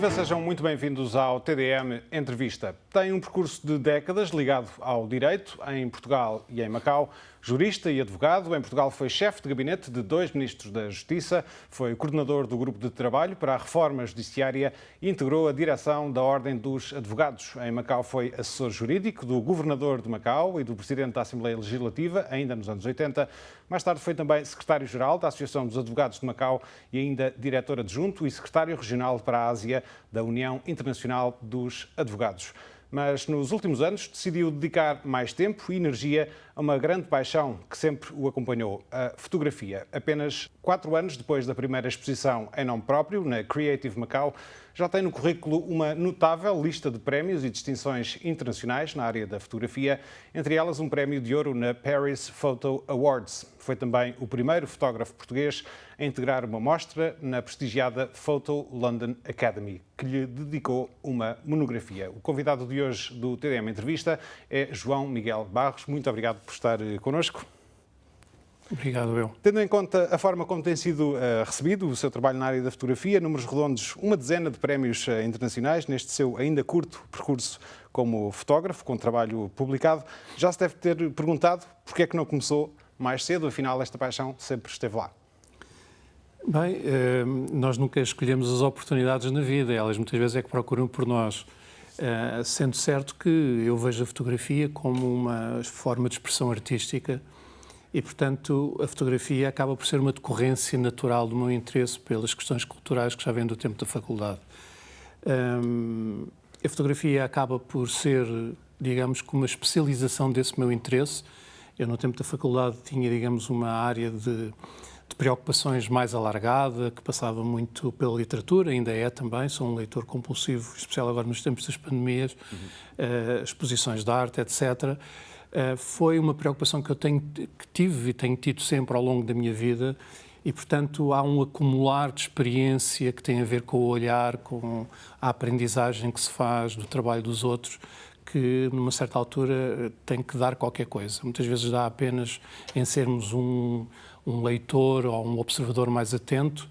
Viva, sejam muito bem-vindos ao TDM Entrevista. Tem um percurso de décadas ligado ao direito em Portugal e em Macau. Jurista e advogado, em Portugal foi chefe de gabinete de 2 ministros da Justiça, foi coordenador do grupo de trabalho para a reforma judiciária e integrou a direção da Ordem dos Advogados. Em Macau foi assessor jurídico do governador de Macau e do presidente da Assembleia Legislativa, ainda nos anos 80. Mais tarde foi também secretário-geral da Associação dos Advogados de Macau e ainda diretor adjunto e secretário regional para a Ásia da União Internacional dos Advogados. Mas nos últimos anos decidiu dedicar mais tempo e energia a uma grande paixão que sempre o acompanhou, a fotografia. Apenas 4 anos depois da primeira exposição em nome próprio, na Creative Macau, já tem no currículo uma notável lista de prémios e distinções internacionais na área da fotografia, entre elas um prémio de ouro na Paris Photo Awards. Foi também o primeiro fotógrafo português a integrar uma mostra na prestigiada Photo London Academy, que lhe dedicou uma monografia. O convidado de hoje do TDM Entrevista é João Miguel Barros. Muito obrigado por estar connosco. Obrigado, eu. Tendo em conta a forma como tem sido recebido o seu trabalho na área da fotografia, números redondos, uma dezena de prémios internacionais neste seu ainda curto percurso como fotógrafo, com trabalho publicado, já se deve ter perguntado porque é que não começou mais cedo, afinal esta paixão sempre esteve lá. Bem, nós nunca escolhemos as oportunidades na vida, elas muitas vezes é que procuram por nós. Sendo certo que eu vejo a fotografia como uma forma de expressão artística e, portanto, a fotografia acaba por ser uma decorrência natural do meu interesse pelas questões culturais que já vem do tempo da faculdade. A fotografia acaba por ser, digamos, que uma especialização desse meu interesse. Eu, no tempo da faculdade, tinha, digamos, uma área de preocupações mais alargada, que passava muito pela literatura, ainda é também, sou um leitor compulsivo, especial agora nos tempos das pandemias, exposições de arte, etc. Foi uma preocupação que eu tive e tenho tido sempre ao longo da minha vida e, portanto, há um acumular de experiência que tem a ver com o olhar, com a aprendizagem que se faz do trabalho dos outros, que, numa certa altura, tem que dar qualquer coisa. Muitas vezes dá apenas em sermos um leitor ou um observador mais atento,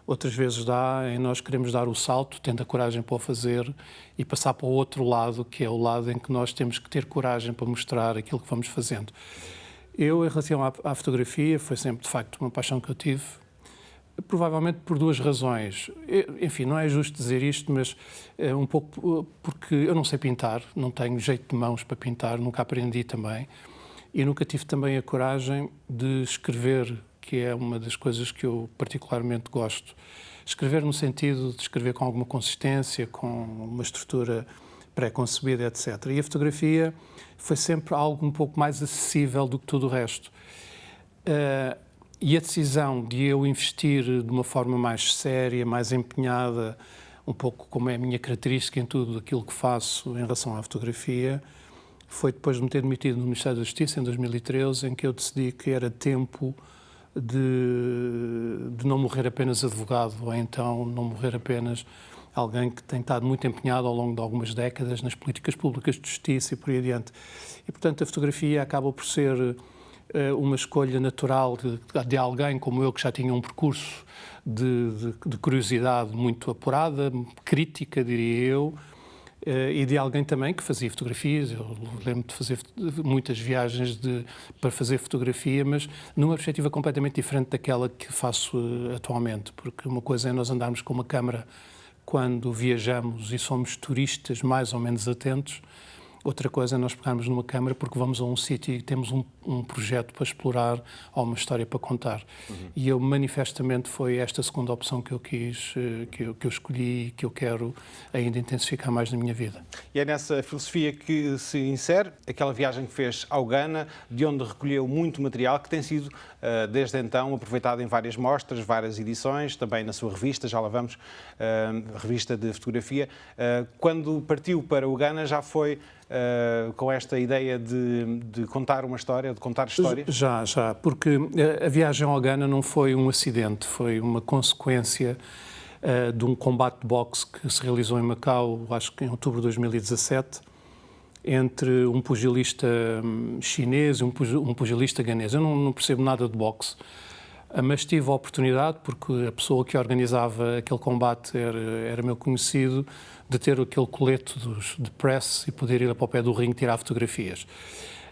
outras vezes dá em nós queremos dar o salto, tendo a coragem para o fazer e passar para o outro lado, que é o lado em que nós temos que ter coragem para mostrar aquilo que vamos fazendo. Eu, em relação à fotografia, foi sempre, de facto, uma paixão que eu tive, provavelmente por 2 razões. Enfim, não é justo dizer isto, mas um pouco porque eu não sei pintar, não tenho jeito de mãos para pintar, nunca aprendi também. E nunca tive também a coragem de escrever, que é uma das coisas que eu particularmente gosto. Escrever no sentido de escrever com alguma consistência, com uma estrutura pré-concebida, etc. E a fotografia foi sempre algo um pouco mais acessível do que tudo o resto. E a decisão de eu investir de uma forma mais séria, mais empenhada, um pouco como é a minha característica em tudo aquilo que faço em relação à fotografia, foi depois de me ter demitido no Ministério da Justiça, em 2013, em que eu decidi que era tempo de não morrer apenas advogado, ou então não morrer apenas alguém que tem estado muito empenhado ao longo de algumas décadas nas políticas públicas de justiça e por aí adiante. E, portanto, a fotografia acaba por ser uma escolha natural de alguém como eu, que já tinha um percurso de curiosidade muito apurada, crítica, diria eu, e de alguém também que fazia fotografias. Eu lembro de fazer muitas viagens para fazer fotografia, mas numa perspectiva completamente diferente daquela que faço atualmente, porque uma coisa é nós andarmos com uma câmara quando viajamos e somos turistas mais ou menos atentos, outra coisa é nós pegarmos numa câmara porque vamos a um sítio e temos um projeto para explorar ou uma história para contar. E eu, manifestamente, foi esta segunda opção que eu quis, que eu escolhi e que eu quero ainda intensificar mais na minha vida. E é nessa filosofia que se insere aquela viagem que fez ao Ghana, de onde recolheu muito material que tem sido, desde então, aproveitado em várias mostras, várias edições, também na sua revista, já lá vamos, revista de fotografia. Quando partiu para o Ghana, já foi com esta ideia de contar uma história, de contar histórias? Já, porque a viagem ao Ghana não foi um acidente, foi uma consequência de um combate de boxe que se realizou em Macau, acho que em outubro de 2017, entre um pugilista chinês e um pugilista ganês. Eu não percebo nada de boxe, Mas tive a oportunidade, porque a pessoa que organizava aquele combate era meu conhecido, de ter aquele colete de press e poder ir para o pé do ringue tirar fotografias.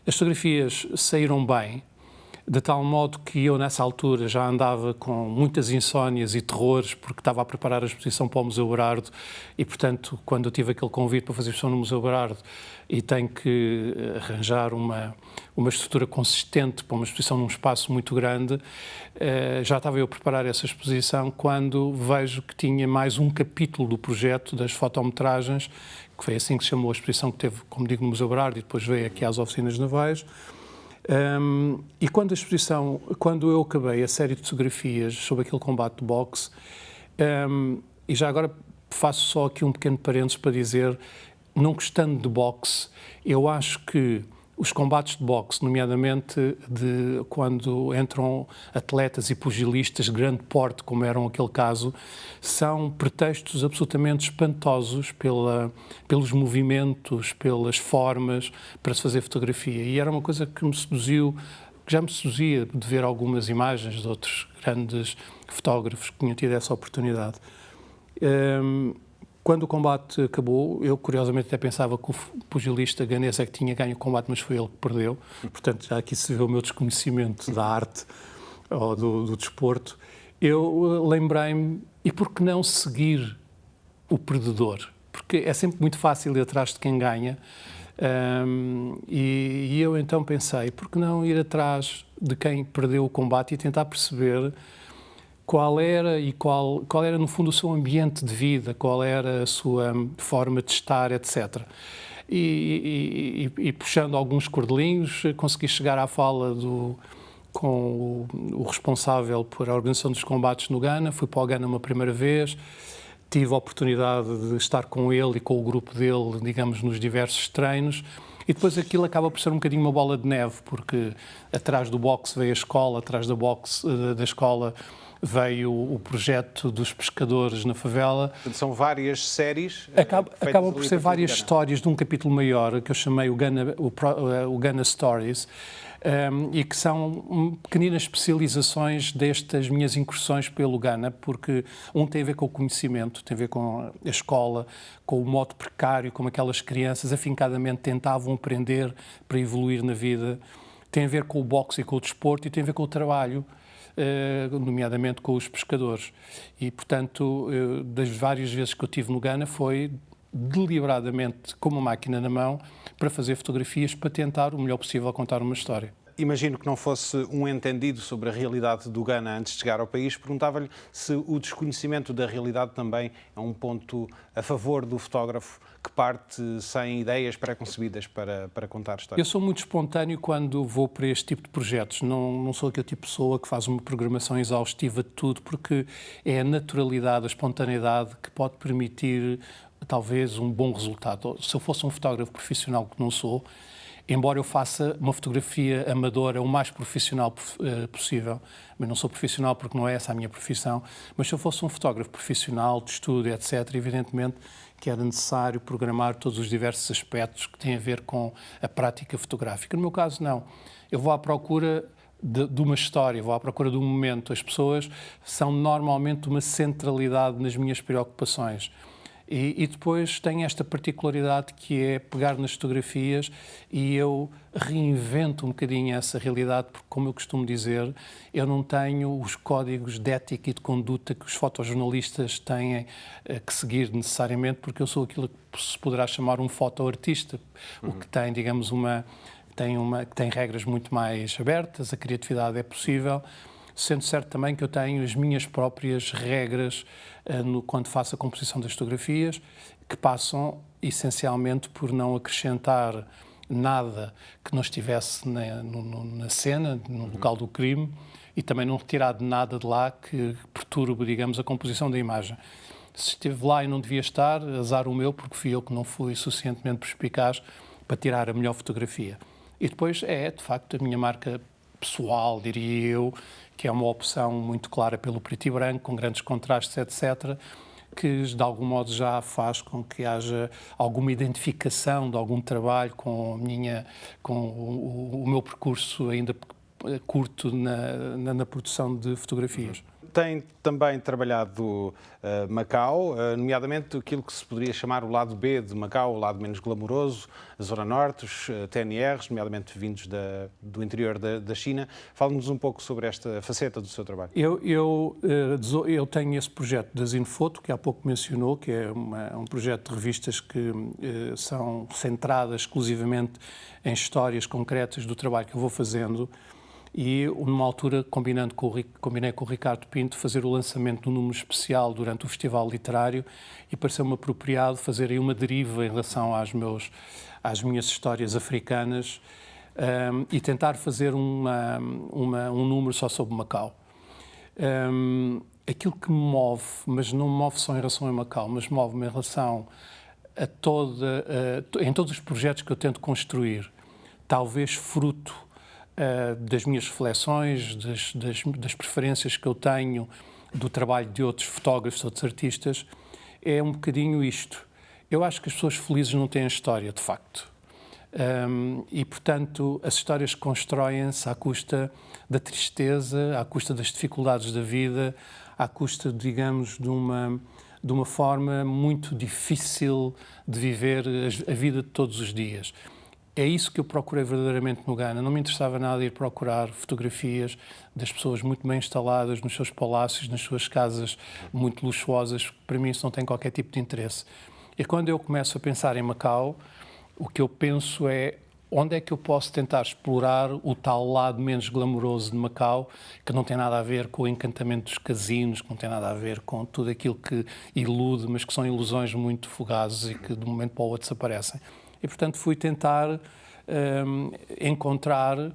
As fotografias saíram bem, de tal modo que eu, nessa altura, já andava com muitas insónias e terrores, porque estava a preparar a exposição para o Museu Berardo e, portanto, quando eu tive aquele convite para fazer a exposição no Museu Berardo e tenho que arranjar uma estrutura consistente para uma exposição num espaço muito grande, já estava eu a preparar essa exposição quando vejo que tinha mais um capítulo do projeto das fotometragens, que foi assim que se chamou a exposição que teve, como digo, no Museu Berardo e depois veio aqui às Oficinas Navais. E quando eu acabei a série de fotografias sobre aquele combate de boxe, e já agora faço só aqui um pequeno parênteses para dizer, não gostando de boxe, eu acho que os combates de boxe, nomeadamente de quando entram atletas e pugilistas de grande porte, como era aquele caso, são pretextos absolutamente espantosos pelos movimentos, pelas formas, para se fazer fotografia. E era uma coisa que me seduziu, que já me seduzia de ver algumas imagens de outros grandes fotógrafos que tinham tido essa oportunidade. Quando o combate acabou, eu curiosamente até pensava que o pugilista ganês é que tinha ganho o combate, mas foi ele que perdeu. Portanto, já aqui se vê o meu desconhecimento da arte ou do desporto. Eu lembrei-me, e por que não seguir o perdedor? Porque é sempre muito fácil ir atrás de quem ganha. E eu então pensei, por que não ir atrás de quem perdeu o combate e tentar perceber qual era no fundo o seu ambiente de vida, qual era a sua forma de estar, etc. E puxando alguns cordelinhos, consegui chegar à fala com o responsável por a organização dos combates no Ghana. Fui para o Ghana uma primeira vez, tive a oportunidade de estar com ele e com o grupo dele, digamos, nos diversos treinos. E depois aquilo acaba por ser um bocadinho uma bola de neve, porque atrás do boxe veio a escola, atrás da escola veio o projeto dos pescadores na favela. São várias séries. Acaba por ser várias histórias de um capítulo maior, que eu chamei o Ghana Stories, e que são pequeninas especializações destas minhas incursões pelo Ghana, porque um tem a ver com o conhecimento, tem a ver com a escola, com o modo precário, como aquelas crianças afincadamente tentavam aprender para evoluir na vida, tem a ver com o boxe e com o desporto, e tem a ver com o trabalho, nomeadamente com os pescadores. E, portanto, das várias vezes que eu estive no Ghana, foi deliberadamente com uma máquina na mão para fazer fotografias, para tentar o melhor possível contar uma história. Imagino que não fosse um entendido sobre a realidade do Ghana antes de chegar ao país. Perguntava-lhe se o desconhecimento da realidade também é um ponto a favor do fotógrafo que parte sem ideias pré-concebidas para contar histórias. Eu sou muito espontâneo quando vou para este tipo de projetos. Não sou aquele tipo de pessoa que faz uma programação exaustiva de tudo, porque é a naturalidade, a espontaneidade que pode permitir talvez um bom resultado. Se eu fosse um fotógrafo profissional, que não sou, embora eu faça uma fotografia amadora o mais profissional possível, mas não sou profissional porque não é essa a minha profissão, mas se eu fosse um fotógrafo profissional, de estudo, etc., evidentemente que era necessário programar todos os diversos aspectos que têm a ver com a prática fotográfica. No meu caso, não. Eu vou à procura de uma história, vou à procura de um momento. As pessoas são normalmente uma centralidade nas minhas preocupações. E depois tem esta particularidade que é pegar nas fotografias e eu reinvento um bocadinho essa realidade, porque, como eu costumo dizer, eu não tenho os códigos de ética e de conduta que os fotojornalistas têm que seguir necessariamente, porque eu sou aquilo que se poderá chamar um fotoartista, o que tem, digamos, tem regras muito mais abertas, a criatividade é possível, sendo certo também que eu tenho as minhas próprias regras quando faço a composição das fotografias, que passam essencialmente por não acrescentar nada que não estivesse na cena, no local do crime, e também não retirar de nada de lá que perturbe, digamos, a composição da imagem. Se esteve lá e não devia estar, azar o meu, porque fui eu que não fui suficientemente perspicaz para tirar a melhor fotografia. E depois de facto, a minha marca pessoal, diria eu, que é uma opção muito clara pelo preto e branco, com grandes contrastes, etc., que de algum modo já faz com que haja alguma identificação de algum trabalho com o meu percurso ainda curto na produção de fotografias. Tem também trabalhado Macau, nomeadamente aquilo que se poderia chamar o lado B de Macau, o lado menos glamouroso, a Zona Norte, os TNRs, nomeadamente vindos do interior da China. Fale-nos um pouco sobre esta faceta do seu trabalho. Eu tenho esse projeto da Zinfoto, que há pouco mencionou, que é um projeto de revistas que são centradas exclusivamente em histórias concretas do trabalho que eu vou fazendo. E, numa altura, combinei com o Ricardo Pinto fazer o lançamento de um número especial durante o Festival Literário e pareceu-me apropriado fazer aí uma deriva em relação às minhas histórias africanas e tentar fazer um número só sobre Macau. Aquilo que me move, mas não me move só em relação a Macau, mas move-me em relação a em todos os projetos que eu tento construir, talvez fruto das minhas reflexões, das preferências que eu tenho, do trabalho de outros fotógrafos, outros artistas, é um bocadinho isto. Eu acho que as pessoas felizes não têm história, de facto. E, portanto, as histórias constroem-se à custa da tristeza, à custa das dificuldades da vida, à custa, digamos, de uma forma muito difícil de viver a vida de todos os dias. É isso que eu procurei verdadeiramente no Ghana. Não me interessava nada ir procurar fotografias das pessoas muito bem instaladas nos seus palácios, nas suas casas muito luxuosas. Para mim isso não tem qualquer tipo de interesse. E quando eu começo a pensar em Macau, o que eu penso é onde é que eu posso tentar explorar o tal lado menos glamouroso de Macau, que não tem nada a ver com o encantamento dos casinos, que não tem nada a ver com tudo aquilo que ilude, mas que são ilusões muito fugazes e que de um momento para o outro desaparecem. E, portanto, fui tentar encontrar,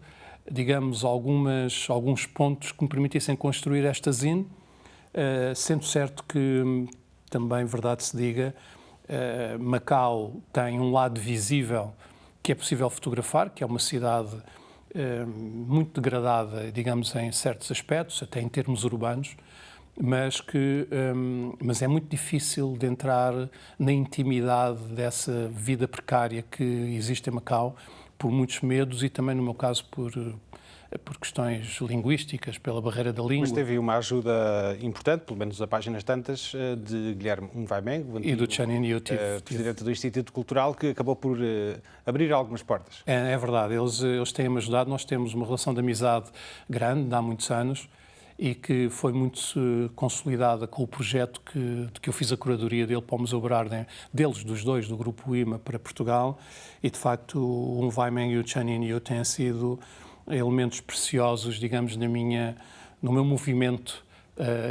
digamos, alguns pontos que me permitissem construir esta zine, sendo certo que, também, verdade se diga, Macau tem um lado visível que é possível fotografar, que é uma cidade muito degradada, digamos, em certos aspectos, até em termos urbanos, mas é muito difícil de entrar na intimidade dessa vida precária que existe em Macau, por muitos medos e também, no meu caso, por questões linguísticas, pela barreira da língua. Mas teve uma ajuda importante, pelo menos a páginas tantas, de Guilherme Mvaimeng, e do Chanin Youtif, presidente do Instituto Cultural, que acabou por abrir algumas portas. É verdade, eles têm-me ajudado. Nós temos uma relação de amizade grande, de há muitos anos, e que foi muito consolidada com o projeto de que eu fiz a curadoria dele para o Museu Berarden, dos dois, do Grupo IMA para Portugal, e de facto o Mvaimeng e o Chanin Yu têm sido elementos preciosos, digamos, no meu movimento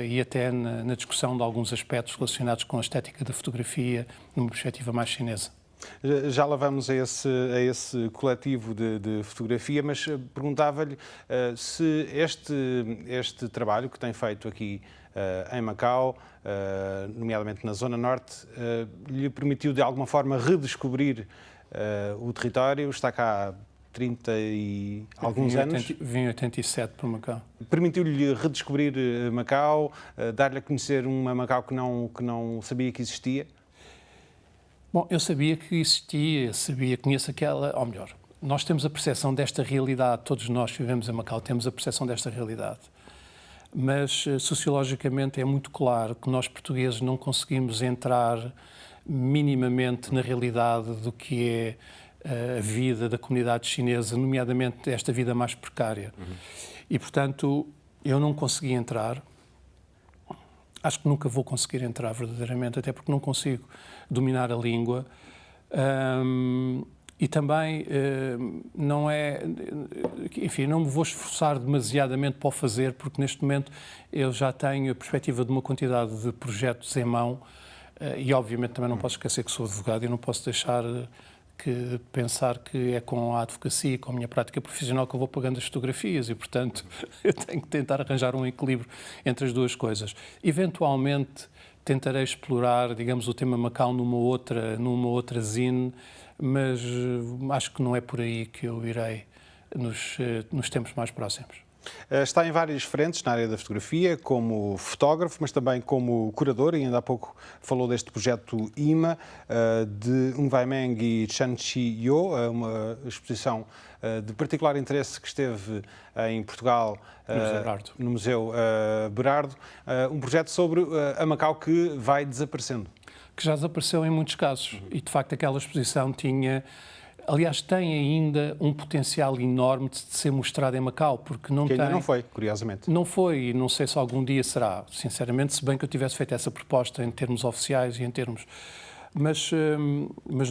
e até na discussão de alguns aspectos relacionados com a estética da fotografia, numa perspectiva mais chinesa. Já lá vamos a esse coletivo de fotografia, mas perguntava-lhe se este trabalho que tem feito aqui em Macau, nomeadamente na Zona Norte, lhe permitiu de alguma forma redescobrir o território. Está cá 30 e alguns anos. Vim em 87 para Macau. Permitiu-lhe redescobrir Macau, dar-lhe a conhecer uma Macau que não sabia que existia? Bom, eu sabia que existia, conheço aquela, ou melhor, nós temos a percepção desta realidade, todos nós que vivemos em Macau temos a percepção desta realidade, mas sociologicamente é muito claro que nós portugueses não conseguimos entrar minimamente na realidade do que é a vida da comunidade chinesa, nomeadamente esta vida mais precária. E, portanto, eu não consegui entrar. Acho que nunca vou conseguir entrar verdadeiramente, até porque não consigo dominar a língua. E também não é... Enfim, não me vou esforçar demasiadamente para o fazer, porque neste momento eu já tenho a perspectiva de uma quantidade de projetos em mão e, obviamente, também não posso esquecer que sou advogado e não posso deixar pensar que é com a advocacia, com a minha prática profissional que eu vou pagando as fotografias e, portanto, eu tenho que tentar arranjar um equilíbrio entre as duas coisas. Eventualmente, tentarei explorar, digamos, o tema Macau numa outra zine, mas acho que não é por aí que eu irei nos tempos mais próximos. Está em várias frentes na área da fotografia, como fotógrafo, mas também como curador, e ainda há pouco falou deste projeto IMA, de Ung Wai Meng e Chan Chi-yo, uma exposição de particular interesse que esteve em Portugal, no Museu Berardo, um projeto sobre a Macau que vai desaparecendo. Que já desapareceu em muitos casos, e de facto aquela exposição tinha... Aliás, tem ainda um potencial enorme de ser mostrado em Macau, porque não que tem... ainda não foi, curiosamente. Não foi, e não sei se algum dia será, sinceramente, se bem que eu tivesse feito essa proposta em termos oficiais e em termos... Mas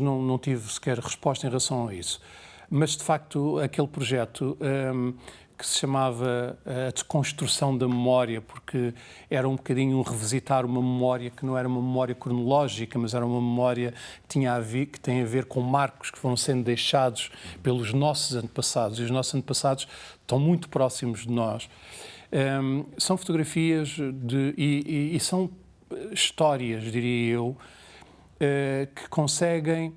não tive sequer resposta em relação a isso. Mas, de facto, aquele projeto que se chamava a desconstrução da memória, porque era um bocadinho um revisitar uma memória que não era uma memória cronológica, mas era uma memória que tem a ver com marcos que foram sendo deixados pelos nossos antepassados, e os nossos antepassados estão muito próximos de nós. São fotografias e são histórias, diria eu, que conseguem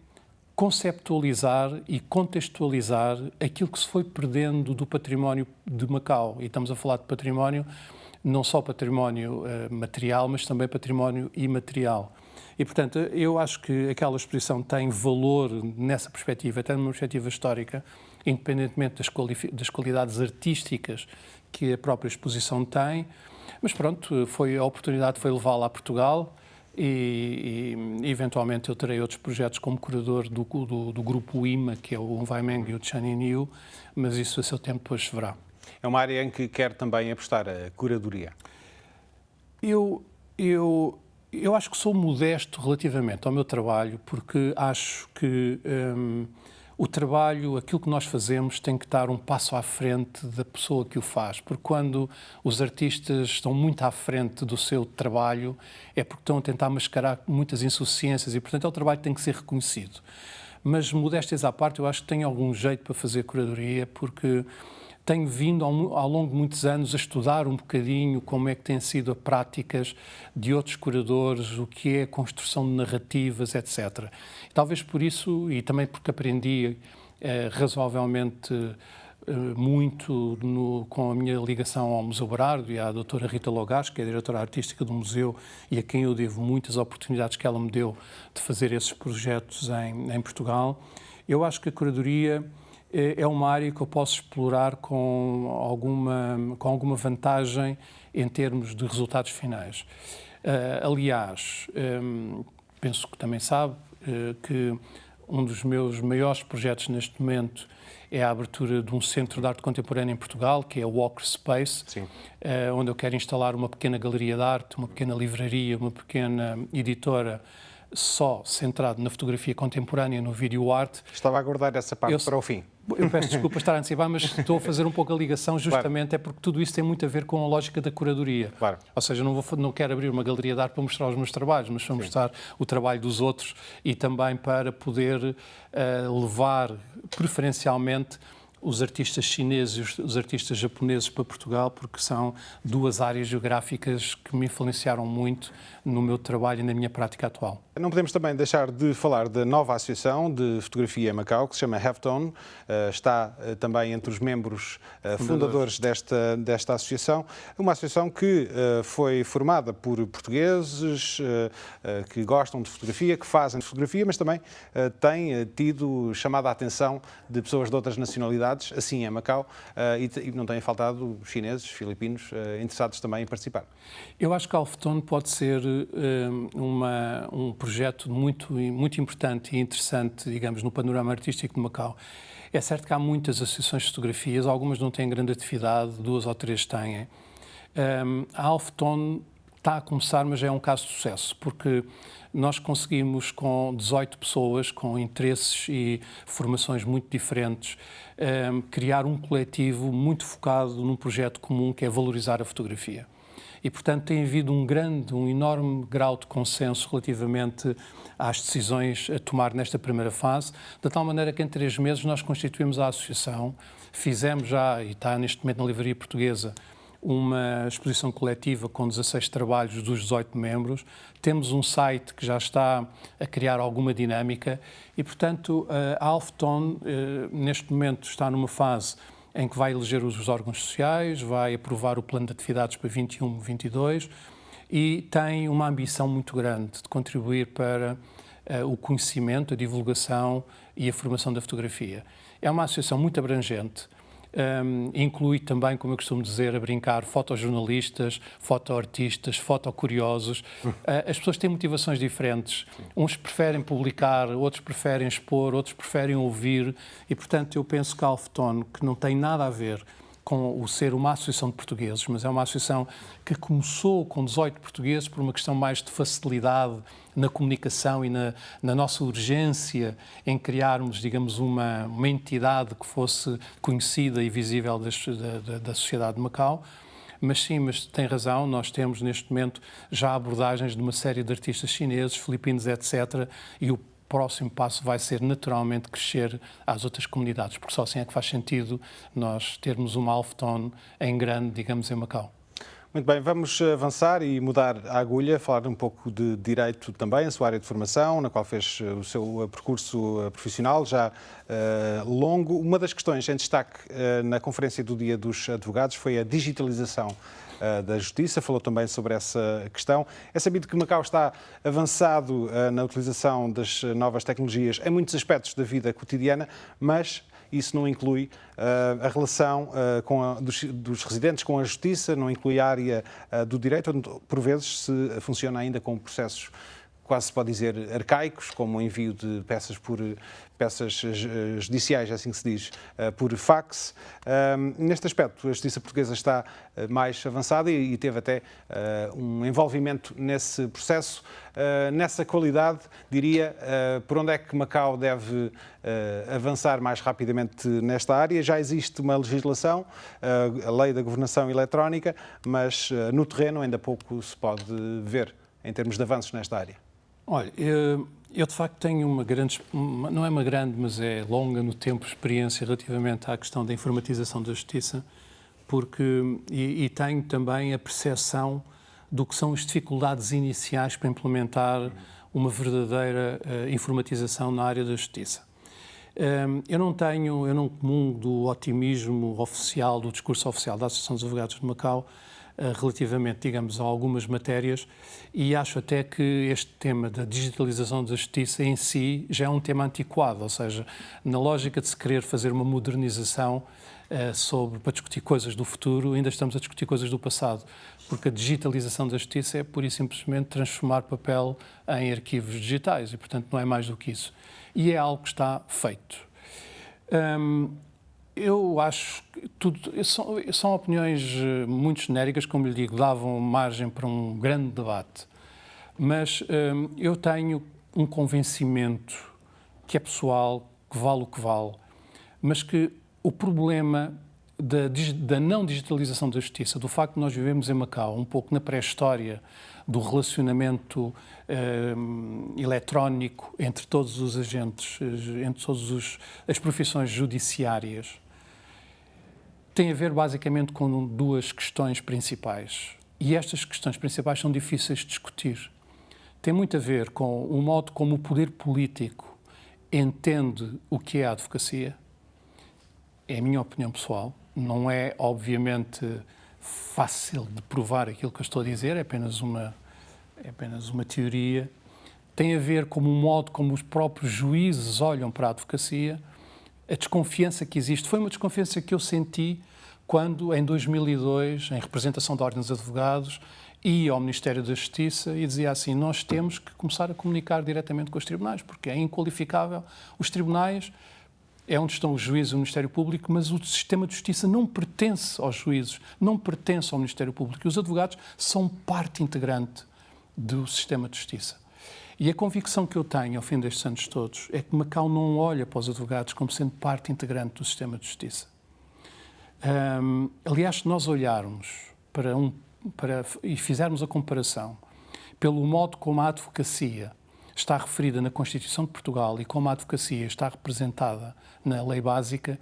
conceptualizar e contextualizar aquilo que se foi perdendo do património de Macau. E estamos a falar de património, não só património material, mas também património imaterial. E, portanto, eu acho que aquela exposição tem valor nessa perspectiva, até numa perspectiva histórica, independentemente das qualidades artísticas que a própria exposição tem. Mas pronto, a oportunidade foi levá-la a Portugal. E eventualmente eu terei outros projetos como curador do grupo IMA, que é o Ung Wai Meng e o Chan Chi-yo, mas isso a seu tempo depois se verá. É uma área em que quer também apostar a curadoria? Eu acho que sou modesto relativamente ao meu trabalho, porque acho que o trabalho, aquilo que nós fazemos, tem que estar um passo à frente da pessoa que o faz, porque quando os artistas estão muito à frente do seu trabalho é porque estão a tentar mascarar muitas insuficiências e, portanto, é o trabalho que tem que ser reconhecido. Mas, modéstias à parte, eu acho que tenho algum jeito para fazer curadoria, porque tenho vindo ao longo de muitos anos a estudar um bocadinho como é que têm sido as práticas de outros curadores, o que é a construção de narrativas, etc. Talvez por isso, e também porque aprendi razoavelmente muito com a minha ligação ao Museu Berardo e à doutora Rita Logás, que é a diretora artística do museu e a quem eu devo muitas oportunidades que ela me deu de fazer esses projetos em Portugal, eu acho que a curadoria é uma área que eu posso explorar com alguma vantagem em termos de resultados finais. Aliás, penso que também sabe que um dos meus maiores projetos neste momento é a abertura de um centro de arte contemporânea em Portugal, que é o Walker Space, onde eu quero instalar uma pequena galeria de arte, uma pequena livraria, uma pequena editora, só centrado na fotografia contemporânea, no vídeo arte. Estava a aguardar essa parte para o fim. Eu peço desculpa estar a antecipar, mas estou a fazer um pouco a ligação justamente, claro. É porque tudo isso tem muito a ver com a lógica da curadoria. Claro. Ou seja, não quero abrir uma galeria de arte para mostrar os meus trabalhos, mas para mostrar o trabalho dos outros e também para poder levar preferencialmente os artistas chineses e os artistas japoneses para Portugal, porque são duas áreas geográficas que me influenciaram muito no meu trabalho e na minha prática atual. Não podemos também deixar de falar da nova associação de fotografia em Macau, que se chama Halftone. Está também entre os membros fundadores desta associação. Uma associação que foi formada por portugueses que gostam de fotografia, que fazem fotografia, mas também tem tido chamada a atenção de pessoas de outras nacionalidades, assim em Macau, e não têm faltado chineses, filipinos, interessados também em participar. Eu acho que a Halftone pode ser um projeto muito importante e interessante, digamos, no panorama artístico de Macau. É certo que há muitas associações de fotografias, algumas não têm grande atividade, 2 ou 3 têm. A Halftone está a começar, mas é um caso de sucesso, porque nós conseguimos, com 18 pessoas, com interesses e formações muito diferentes, criar um coletivo muito focado num projeto comum que é valorizar a fotografia. E, portanto, tem havido um enorme grau de consenso relativamente às decisões a tomar nesta primeira fase, de tal maneira que em 3 meses nós constituímos a associação, fizemos já, e está neste momento na Livraria Portuguesa, uma exposição coletiva com 16 trabalhos dos 18 membros, temos um site que já está a criar alguma dinâmica e, portanto, a Halftone, neste momento, está numa fase em que vai eleger os órgãos sociais, vai aprovar o plano de atividades para 21-22 e tem uma ambição muito grande de contribuir para o conhecimento, a divulgação e a formação da fotografia. É uma associação muito abrangente, inclui também, como eu costumo dizer, a brincar, fotojornalistas, fotoartistas, fotocuriosos. As pessoas têm motivações diferentes. Uns preferem publicar, outros preferem expor, outros preferem ouvir e, portanto, eu penso que a Alfotone, que não tem nada a ver com o ser uma associação de portugueses, mas é uma associação que começou com 18 portugueses por uma questão mais de facilidade na comunicação e na nossa urgência em criarmos, digamos, uma entidade que fosse conhecida e visível da sociedade de Macau. Mas sim, mas tem razão, nós temos neste momento já abordagens de uma série de artistas chineses, filipinos, etc. E o próximo passo vai ser naturalmente crescer às outras comunidades, porque só assim é que faz sentido nós termos uma Alfotone em grande, digamos, em Macau. Muito bem, vamos avançar e mudar a agulha, falar um pouco de direito também, a sua área de formação, na qual fez o seu percurso profissional já longo. Uma das questões em destaque na Conferência do Dia dos Advogados foi a digitalização da Justiça, falou também sobre essa questão. É sabido que Macau está avançado na utilização das novas tecnologias em muitos aspectos da vida cotidiana, mas isso não inclui a relação dos residentes com a Justiça, não inclui a área do direito, onde por vezes se funciona ainda com processos quase se pode dizer arcaicos, como o envio de peças judiciais, assim que se diz, por fax. Neste aspecto, a Justiça Portuguesa está mais avançada e teve até um envolvimento nesse processo. Nessa qualidade, diria, por onde é que Macau deve avançar mais rapidamente nesta área? Já existe uma legislação, a Lei da Governação Eletrónica, mas no terreno ainda pouco se pode ver em termos de avanços nesta área. Olha, eu de facto tenho uma grande, não é uma grande, mas é longa no tempo, experiência relativamente à questão da informatização da Justiça, e tenho também a percepção do que são as dificuldades iniciais para implementar uma verdadeira informatização na área da Justiça. Eu não comungo do otimismo oficial, do discurso oficial da Associação dos Advogados de Macau, relativamente, digamos, a algumas matérias, e acho até que este tema da digitalização da justiça em si já é um tema antiquado, ou seja, na lógica de se querer fazer uma modernização para discutir coisas do futuro, ainda estamos a discutir coisas do passado, porque a digitalização da justiça é pura e simplesmente transformar papel em arquivos digitais e, portanto, não é mais do que isso. E é algo que está feito. Eu acho que são opiniões muito genéricas, como lhe digo, davam margem para um grande debate. Mas eu tenho um convencimento que é pessoal, que vale o que vale, mas que o problema da não digitalização da justiça, do facto de nós vivemos em Macau, um pouco na pré-história do relacionamento eletrónico entre todos os agentes, entre todas as profissões judiciárias, tem a ver basicamente com duas questões principais. E estas questões principais são difíceis de discutir. Tem muito a ver com o modo como o poder político entende o que é a advocacia. É a minha opinião pessoal. Não é, obviamente, fácil de provar aquilo que eu estou a dizer, é apenas uma teoria. Tem a ver com o modo como os próprios juízes olham para a advocacia. A desconfiança que existe foi uma desconfiança que eu senti quando, em 2002, em representação da Ordem dos Advogados, ia ao Ministério da Justiça e dizia assim: nós temos que começar a comunicar diretamente com os tribunais, porque é inqualificável. Os tribunais é onde estão os juízes e o Ministério Público, mas o sistema de justiça não pertence aos juízes, não pertence ao Ministério Público. E os advogados são parte integrante do sistema de justiça. E a convicção que eu tenho, ao fim destes anos todos, é que Macau não olha para os advogados como sendo parte integrante do sistema de justiça. Aliás, se nós olharmos e fizermos a comparação pelo modo como a advocacia está referida na Constituição de Portugal e como a advocacia está representada na Lei Básica,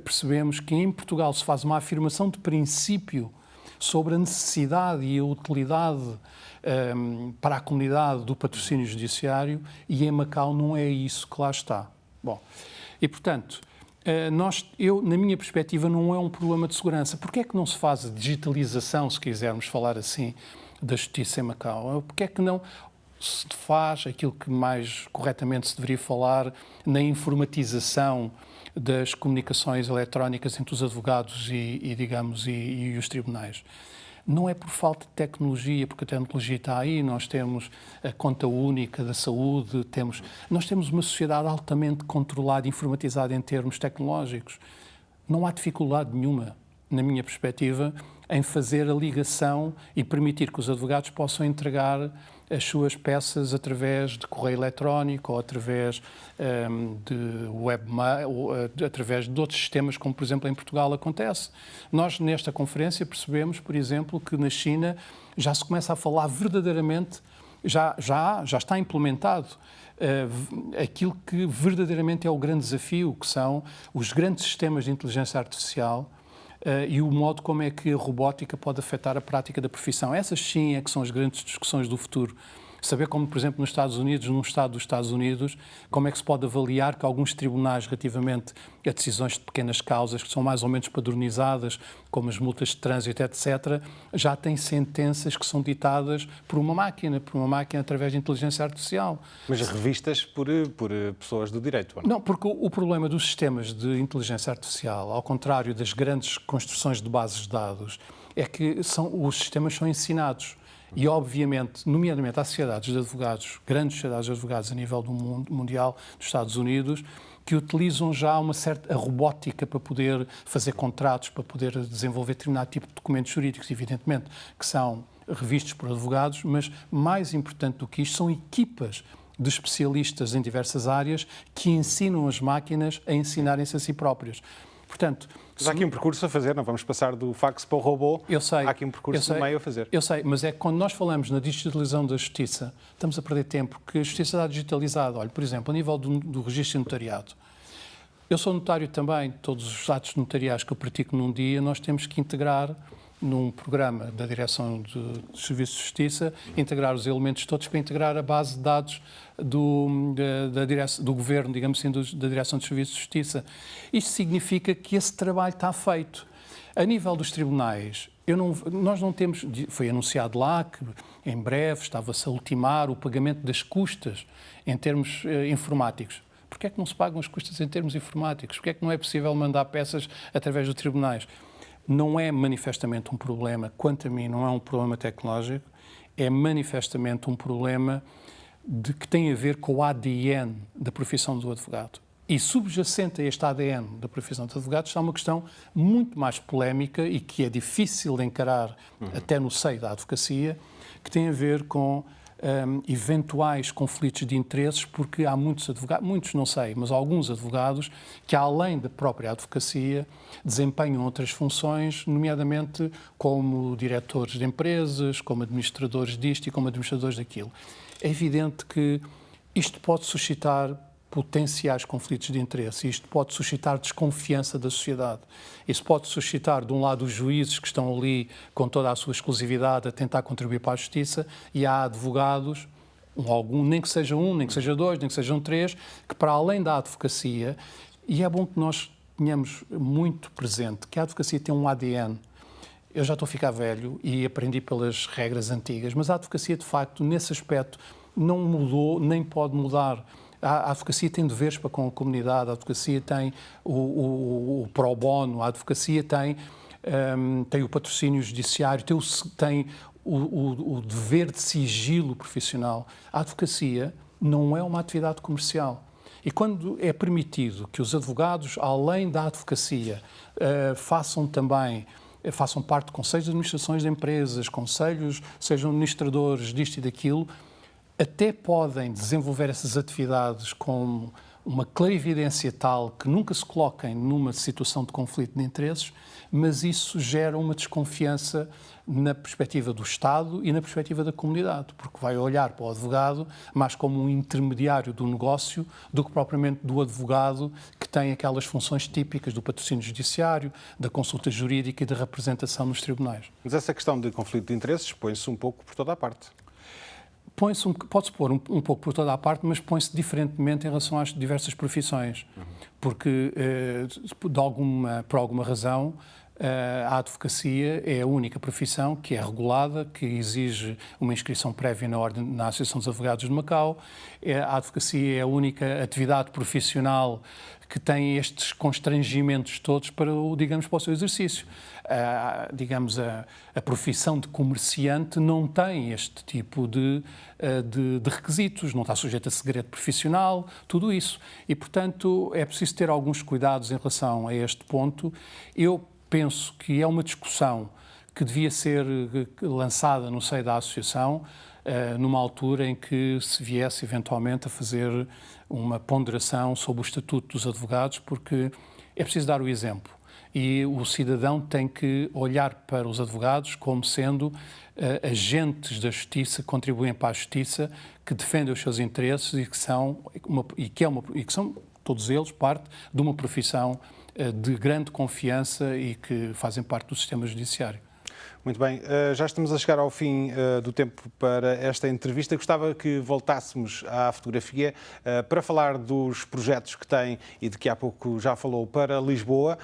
percebemos que em Portugal se faz uma afirmação de princípio sobre a necessidade e a utilidade para a comunidade do patrocínio judiciário, e em Macau não é isso que lá está. Bom, e portanto, Na minha perspectiva, não é um problema de segurança. Porquê é que não se faz a digitalização, se quisermos falar assim, da justiça em Macau? Porquê é que não se faz aquilo que mais corretamente se deveria falar na informatização das comunicações eletrónicas entre os advogados e os tribunais? Não é por falta de tecnologia, porque a tecnologia está aí, nós temos a conta única da saúde, nós temos uma sociedade altamente controlada e informatizada em termos tecnológicos. Não há dificuldade nenhuma, na minha perspectiva, em fazer a ligação e permitir que os advogados possam entregar as suas peças através de correio eletrónico ou através de webmail, ou através de outros sistemas, como, por exemplo, em Portugal acontece. Nós, nesta conferência, percebemos, por exemplo, que na China já se começa a falar verdadeiramente, já está implementado aquilo que verdadeiramente é o grande desafio, que são os grandes sistemas de inteligência artificial, e o modo como é que a robótica pode afetar a prática da profissão. Essas sim é que são as grandes discussões do futuro. Saber como, por exemplo, nos Estados Unidos, num Estado dos Estados Unidos, como é que se pode avaliar que alguns tribunais, relativamente a decisões de pequenas causas, que são mais ou menos padronizadas, como as multas de trânsito, etc., já têm sentenças que são ditadas por uma máquina através de inteligência artificial. Mas revistas por pessoas do direito, ou não? Não, porque o problema dos sistemas de inteligência artificial, ao contrário das grandes construções de bases de dados, é que os sistemas são ensinados. E, obviamente, nomeadamente às sociedades de advogados, grandes sociedades de advogados a nível do mundo mundial, dos Estados Unidos, que utilizam já a robótica para poder fazer contratos, para poder desenvolver determinado tipo de documentos jurídicos, evidentemente, que são revistos por advogados, mas, mais importante do que isto, são equipas de especialistas em diversas áreas que ensinam as máquinas a ensinarem-se a si próprias. Portanto, mas há aqui um percurso a fazer, não vamos passar do fax para o robô. Eu sei. Há aqui um percurso no meio a fazer. Eu sei, mas é que quando nós falamos na digitalização da justiça, estamos a perder tempo, porque a justiça está digitalizada. Olha, por exemplo, a nível do registro de notariado. Eu sou notário também, todos os atos notariais que eu pratico num dia, nós temos que integrar num programa da Direção de Serviços de Justiça, integrar os elementos todos para integrar a base de dados do Governo, digamos assim, da Direção de Serviços de Justiça. Isto significa que esse trabalho está feito. A nível dos tribunais, nós não temos... Foi anunciado lá que, em breve, estava-se a ultimar o pagamento das custas em termos informáticos. Porquê é que não se pagam as custas em termos informáticos? Porquê é que não é possível mandar peças através dos tribunais? Não é manifestamente um problema, quanto a mim, não é um problema tecnológico, é manifestamente um problema que tem a ver com o ADN da profissão do advogado. E subjacente a este ADN da profissão de advogado está uma questão muito mais polémica e que é difícil de encarar até no seio da advocacia, que tem a ver com eventuais conflitos de interesses, porque há muitos advogados, muitos não sei, mas alguns advogados que, além da própria advocacia, desempenham outras funções, nomeadamente como diretores de empresas, como administradores disto e como administradores daquilo. É evidente que isto pode suscitar potenciais conflitos de interesse. Isto pode suscitar desconfiança da sociedade. Isso pode suscitar, de um lado, os juízes que estão ali com toda a sua exclusividade a tentar contribuir para a justiça, e há advogados, nem que seja um, nem que seja dois, nem que sejam três, que para além da advocacia, e é bom que nós tenhamos muito presente que a advocacia tem um ADN. Eu já estou a ficar velho e aprendi pelas regras antigas, mas a advocacia, de facto, nesse aspecto, não mudou, nem pode mudar. A advocacia tem deveres para com a comunidade, a advocacia tem o pro bono, a advocacia tem o patrocínio judiciário, tem o dever de sigilo profissional. A advocacia não é uma atividade comercial. E quando é permitido que os advogados, além da advocacia, façam parte de conselhos de administrações de empresas, conselhos, sejam administradores disto e daquilo, até podem desenvolver essas atividades com uma clarividência tal que nunca se coloquem numa situação de conflito de interesses, mas isso gera uma desconfiança na perspectiva do Estado e na perspectiva da comunidade, porque vai olhar para o advogado mais como um intermediário do negócio do que propriamente do advogado que tem aquelas funções típicas do patrocínio judiciário, da consulta jurídica e da representação nos tribunais. Mas essa questão de conflito de interesses põe-se um pouco por toda a parte. pode-se pôr um pouco por toda a parte, mas põe-se diferentemente em relação às diversas profissões. Porque, por alguma razão, a advocacia é a única profissão que é regulada, que exige uma inscrição prévia na Associação dos Advogados de Macau. A advocacia é a única atividade profissional que tem estes constrangimentos todos para o seu exercício. A profissão de comerciante não tem este tipo de requisitos, não está sujeita a segredo profissional, tudo isso. E, portanto, é preciso ter alguns cuidados em relação a este ponto. Eu penso que é uma discussão que devia ser lançada no seio da Associação, numa altura em que se viesse eventualmente a fazer uma ponderação sobre o Estatuto dos Advogados, porque é preciso dar o exemplo. E o cidadão tem que olhar para os advogados como sendo agentes da justiça, que contribuem para a justiça, que defendem os seus interesses e que são todos eles parte de uma profissão de grande confiança e que fazem parte do sistema judiciário. Muito bem, já estamos a chegar ao fim do tempo para esta entrevista. Gostava que voltássemos à fotografia para falar dos projetos que tem e de que há pouco já falou para Lisboa,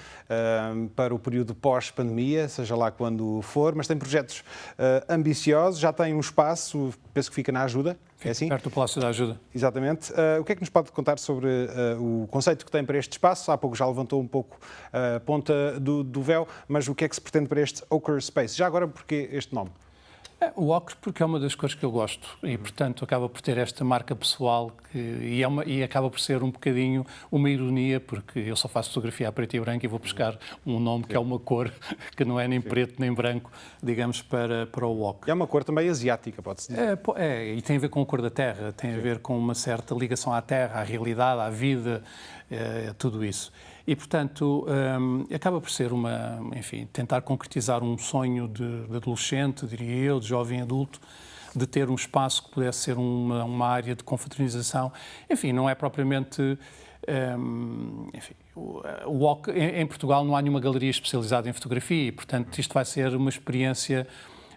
para o período pós-pandemia, seja lá quando for, mas tem projetos ambiciosos, já tem um espaço, penso que fica na Ajuda. É assim? Perto do Palácio da Ajuda. Exatamente. O que é que nos pode contar sobre o conceito que tem para este espaço? Há pouco já levantou um pouco a ponta do véu, mas o que é que se pretende para este Ochre Space? Já agora, porquê este nome? O ocre porque é uma das cores que eu gosto e, portanto, acaba por ter esta marca pessoal e acaba por ser um bocadinho uma ironia, porque eu só faço fotografia a preto e branco e vou buscar um nome que é uma cor que não é nem preto nem branco, digamos, para o ocre. É uma cor também asiática, pode-se dizer. E tem a ver com a cor da terra, tem a ver com uma certa ligação à terra, à realidade, à vida, tudo isso. E, portanto, acaba por ser tentar concretizar um sonho de adolescente, diria eu, de jovem adulto, de ter um espaço que pudesse ser uma área de confraternização. Enfim, não é propriamente... em Portugal não há nenhuma galeria especializada em fotografia e, portanto, isto vai ser uma experiência...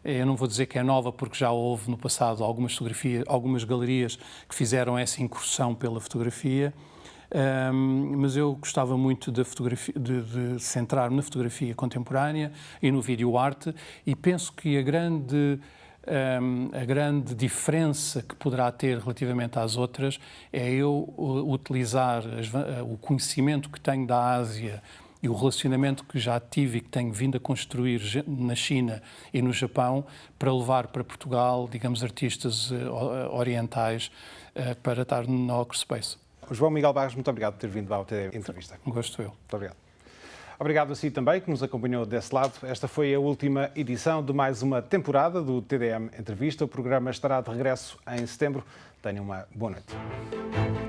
Eu não vou dizer que é nova, porque já houve no passado algumas galerias que fizeram essa incursão pela fotografia. Mas eu gostava muito de centrar-me na fotografia contemporânea e no vídeo arte e penso que a grande diferença que poderá ter relativamente às outras é eu utilizar o conhecimento que tenho da Ásia e o relacionamento que já tive e que tenho vindo a construir na China e no Japão para levar para Portugal, digamos, artistas orientais para estar no Ochre Space. João Miguel Barros, muito obrigado por ter vindo à TDM Entrevista. Gosto eu. Muito obrigado. Obrigado a si também, que nos acompanhou desse lado. Esta foi a última edição de mais uma temporada do TDM Entrevista. O programa estará de regresso em setembro. Tenham uma boa noite.